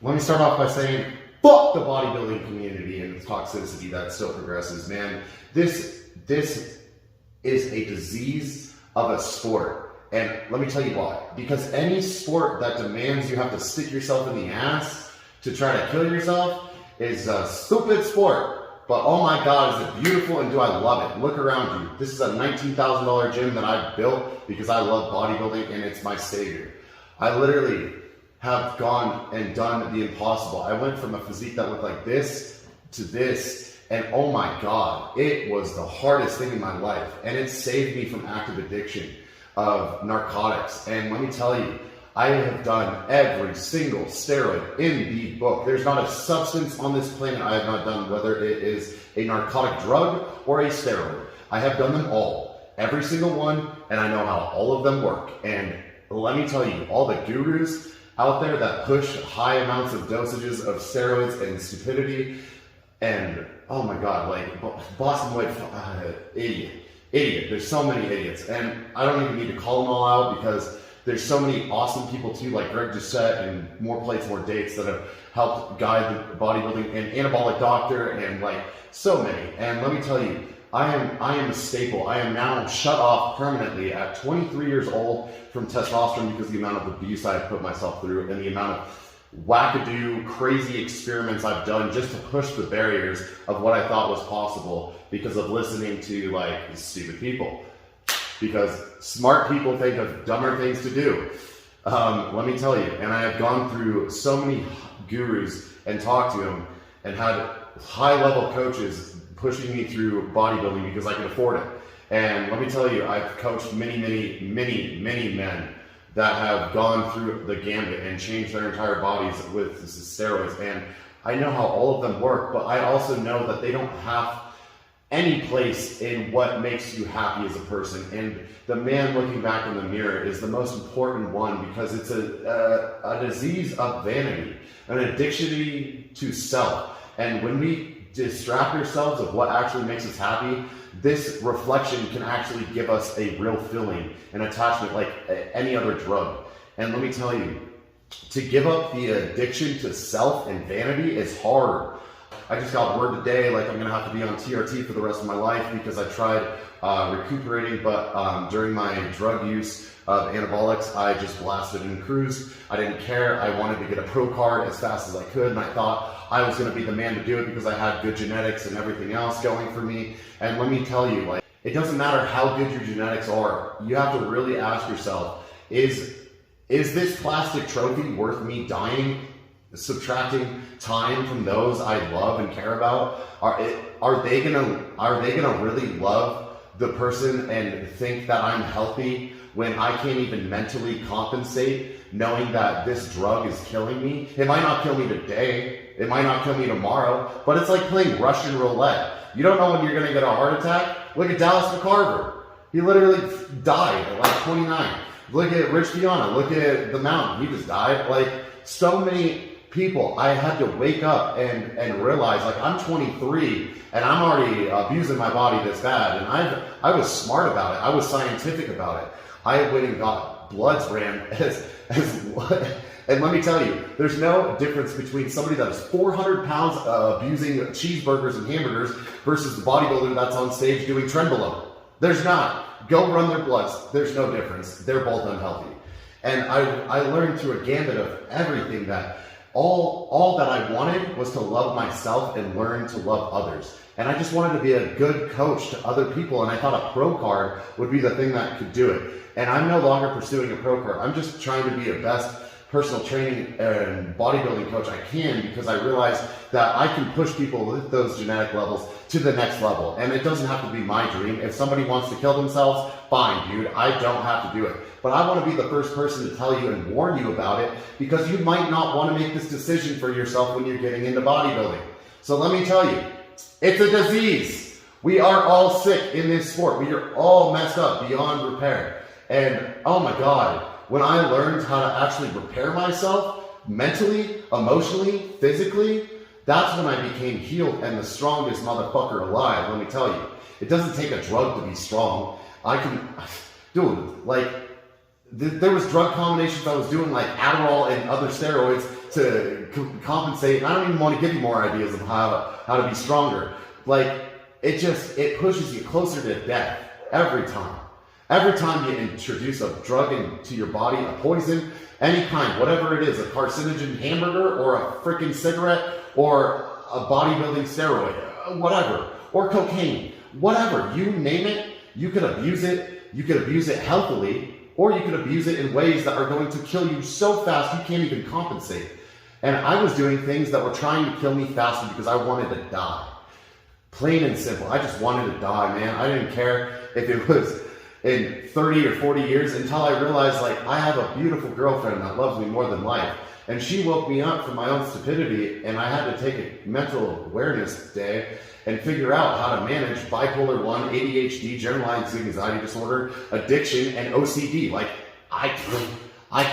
Let me start off by saying, fuck the bodybuilding community and the toxicity that still progresses, man. This is a disease of a sport. And let me tell you why. Because any sport that demands you have to stick yourself in the ass to try to kill yourself is a stupid sport. But oh my God, is it beautiful and do I love it. Look around you. This is a $19,000 gym that I built because I love bodybuilding and it's my savior. I literally have gone and done the impossible. I went from a physique that looked like this to this, and oh my God, it was the hardest thing in my life. And it saved me from active addiction of narcotics. And let me tell you, I have done every single steroid in the book. There's not a substance on this planet I have not done, whether it is a narcotic drug or a steroid. I have done them all, every single one, and I know how all of them work. And let me tell you, all the gurus out there that push high amounts of dosages of steroids and stupidity, and oh my God, like Boston White, idiot. There's so many idiots, and I don't even need to call them all out because there's so many awesome people too, like Greg Doucette and More Plates, More Dates that have helped guide the bodybuilding, and Anabolic Doctor, and like so many. And let me tell you, I am a staple. I am now shut off permanently at 23 years old from testosterone because of the amount of abuse I've put myself through and the amount of wackadoo, crazy experiments I've done just to push the barriers of what I thought was possible because of listening to like stupid people. Because smart people think of dumber things to do. Let me tell you, and I have gone through so many gurus and talked to them and had high-level coaches pushing me through bodybuilding because I could afford it. And let me tell you, I've coached many men that have gone through the gambit and changed their entire bodies with steroids. And I know how all of them work, but I also know that they don't have any place in what makes you happy as a person. And the man looking back in the mirror is the most important one because it's a disease of vanity, an addiction to self. And when we distract ourselves of what actually makes us happy, this reflection can actually give us a real feeling, an attachment like any other drug. And let me tell you, to give up the addiction to self and vanity is hard. I just got word today, like I'm gonna have to be on TRT for the rest of my life because I tried recuperating, but during my drug use of anabolics, I just blasted and cruised. I didn't care. I wanted to get a pro card as fast as I could, and I thought I was gonna be the man to do it because I had good genetics and everything else going for me. And let me tell you, like, it doesn't matter how good your genetics are. You have to really ask yourself, is this plastic trophy worth me dying, subtracting time from those I love and care about? Are they gonna really love the person and think that I'm healthy when I can't even mentally compensate, knowing that this drug is killing me? It might not kill me today, it might not kill me tomorrow, but it's like playing Russian roulette. You don't know when you're gonna get a heart attack. Look at Dallas McCarver. He literally died at like 29. Look at Rich Piana, look at The Mountain, he just died. Like, so many people, I had to wake up and realize, like, I'm 23 and I'm already abusing my body this bad, and I was smart about it. I was scientific about it. I went and got bloods ran and let me tell you, there's no difference between somebody that is 400 pounds abusing cheeseburgers and hamburgers versus the bodybuilder that's on stage doing Tren below. There's not. Go run their bloods. There's no difference. They're both unhealthy. And I learned through a gambit of everything that all that I wanted was to love myself and learn to love others. And I just wanted to be a good coach to other people, and I thought a pro card would be the thing that could do it. And I'm no longer pursuing a pro card. I'm just trying to be the best personal training and bodybuilding coach I can, because I realized that I can push people with those genetic levels to the next level. And it doesn't have to be my dream. If somebody wants to kill themselves, fine, dude, I don't have to do it. But I want to be the first person to tell you and warn you about it, because you might not want to make this decision for yourself when you're getting into bodybuilding. So let me tell you, it's a disease. We are all sick in this sport. We are all messed up beyond repair. And oh my God, when I learned how to actually repair myself mentally, emotionally, physically, that's when I became healed and the strongest motherfucker alive, let me tell you. It doesn't take a drug to be strong. Dude, like, there was drug combinations I was doing, like Adderall and other steroids, compensate. And I don't even want to give you more ideas of how to be stronger. Like, it pushes you closer to death every time. Every time you introduce a drug into your body, a poison, any kind, whatever it is, a carcinogen hamburger or a freaking cigarette or a bodybuilding steroid, whatever, or cocaine, whatever, you name it, you could abuse it. You could abuse it healthily, or you could abuse it in ways that are going to kill you so fast you can't even compensate. And I was doing things that were trying to kill me faster because I wanted to die. Plain and simple. I just wanted to die, man. I didn't care if it was in 30 or 40 years until I realized, like, I have a beautiful girlfriend that loves me more than life. And she woke me up from my own stupidity, and I had to take a mental awareness day and figure out how to manage bipolar 1, ADHD, generalized anxiety disorder, addiction, and OCD. Like, I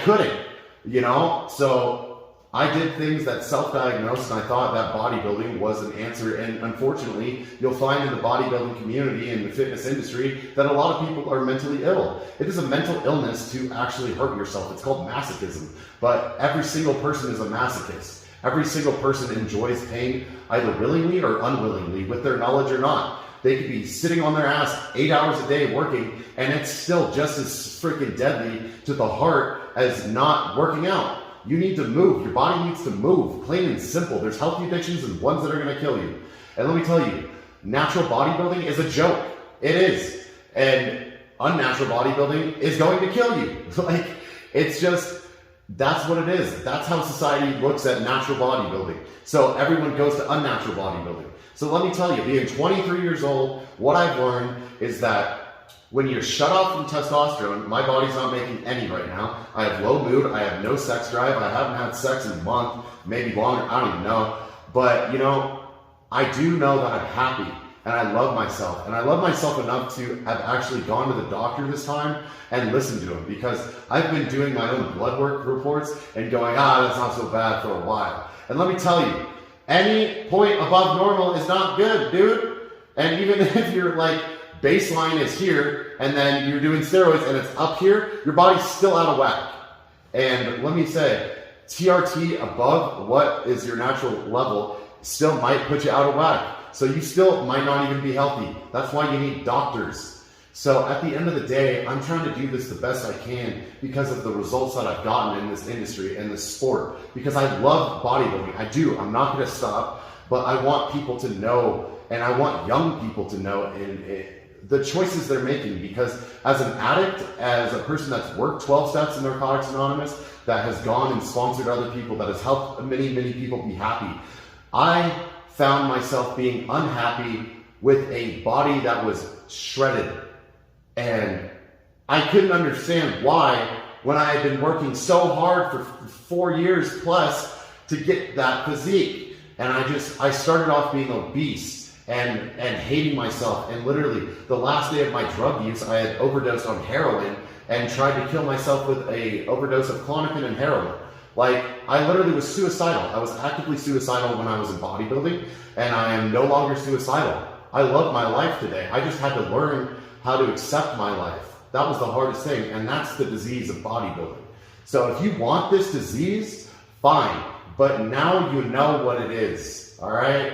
couldn't, you know? So I did things that self-diagnosed, and I thought that bodybuilding was an answer. And unfortunately, you'll find in the bodybuilding community and the fitness industry that a lot of people are mentally ill. It is a mental illness to actually hurt yourself. It's called masochism. But every single person is a masochist. Every single person enjoys pain, either willingly or unwillingly, with their knowledge or not. They could be sitting on their ass 8 hours a day working, and it's still just as freaking deadly to the heart as not working out. You need to move. Your body needs to move, plain and simple. There's healthy addictions and ones that are going to kill you. And let me tell you, natural bodybuilding is a joke. It is. And unnatural bodybuilding is going to kill you. Like, it's just, that's what it is. That's how society looks at natural bodybuilding. So everyone goes to unnatural bodybuilding. So let me tell you, being 23 years old, what I've learned is that when you're shut off from testosterone, my body's not making any right now. I have low mood. I have no sex drive. I haven't had sex in a month, maybe longer. I don't even know. But, you know, I do know that I'm happy and I love myself. And I love myself enough to have actually gone to the doctor this time and listened to him, because I've been doing my own blood work reports and going, that's not so bad for a while. And let me tell you, any point above normal is not good, dude. And even if you're like, baseline is here, and then you're doing steroids and it's up here, your body's still out of whack. And let me say, TRT above what is your natural level still might put you out of whack. So you still might not even be healthy. That's why you need doctors. So at the end of the day, I'm trying to do this the best I can because of the results that I've gotten in this industry and this sport. Because I love bodybuilding. I do. I'm not going to stop. But I want people to know, and I want young people to know the choices they're making. Because as an addict, as a person that's worked 12 steps in Narcotics Anonymous, that has gone and sponsored other people, that has helped many, many people be happy, I found myself being unhappy with a body that was shredded. And I couldn't understand why, when I had been working so hard for 4 years plus to get that physique. And I started off being obese and hating myself. And literally the last day of my drug use, I had overdosed on heroin and tried to kill myself with a overdose of Klonopin and heroin. Like, I literally was suicidal. I was actively suicidal when I was in bodybuilding, and I am no longer suicidal. I love my life today. I just had to learn how to accept my life. That was the hardest thing, and that's the disease of bodybuilding. So if you want this disease, fine, but now you know what it is, all right?